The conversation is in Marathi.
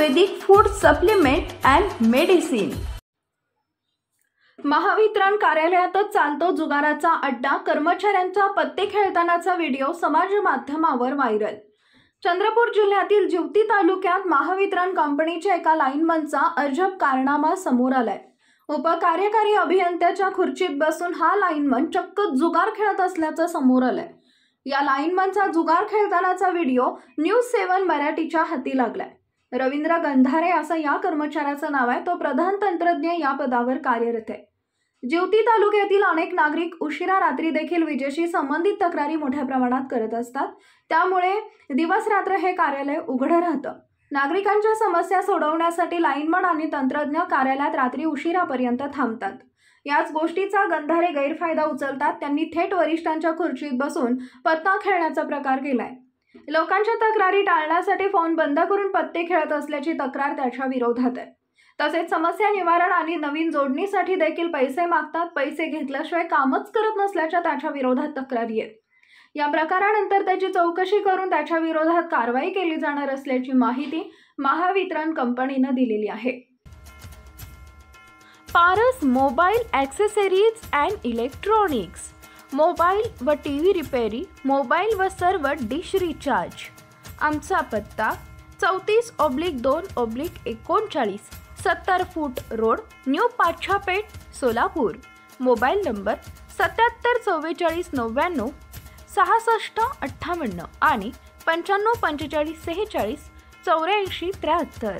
Ayurvedic food supplement and medicine. Mahavitaran कार्यालयातच चालतो जुगाराचा अड्डा, कर्मचाऱ्यांचा पत्ते खेळतानाचा व्हिडिओ समाज माध्यमावर व्हायरल। चंद्रपूर जिल्ह्यातील जिवती तालुक्यात महावितरण कंपनीच्या एका लाईनमनचा अजब कारनामा समोर आलाय। उपकार्यकारी अभियंत्याच्या खुर्चीत बसून हा लाईनमन चक्क जुगार खेळत असल्याचं समोर आलंय। या लाईनमनचा जुगार खेळतानाचा व्हिडिओ न्यूज 7 मराठीच्या हाती लागलाय। रवींद्र गंधारे असं या कर्मचाऱ्याचं नाव आहे। तो प्रधान तंत्रज्ञ या पदावर कार्यरत आहे। जिवती तालुक्यातील अनेक नागरिक उशिरा रात्री देखील विजेशी संबंधित तक्रारी मोठ्या प्रमाणात करत असतात। त्यामुळे दिवस रात्र हे कार्यालय उघडं राहतं। नागरिकांच्या समस्या सोडवण्यासाठी लाईनमन आणि तंत्रज्ञ कार्यालयात रात्री उशिरापर्यंत थांबतात। याच गोष्टीचा गंधारे गैरफायदा उचलतात। त्यांनी थेट वरिष्ठांच्या खुर्चीत बसून पत्ता खेळण्याचा प्रकार केलाय। लोकांच्या तक्रारी टाळण्यासाठी फोन बंद करून पत्ते खेळत असल्याची तक्रार त्याच्या विरोधात आहे। तसेच समस्या निवारण आणि नवीन जोडणीसाठी देखील पैसे मागतात। पैसे घेतल्याशिवाय कामच करत नसल्याच्या त्याच्या विरोधात तक्रारी आहेत। या प्रकारानंतर त्याची चौकशी करून त्याच्या विरोधात कारवाई केली जाणार असल्याची माहिती महावितरण कंपनीने दिलेली आहे। Paras mobile accessories and electronics, mobile व टीव्ही रिपेरी, मोबाईल व सर्व डिश रिचार्ज। आमचा पत्ता 34/2/39 70 फूट road, new Pachhapeth, Solapur. Mobile number 77 44 99 66 58 आणि 95 45 46 84 73।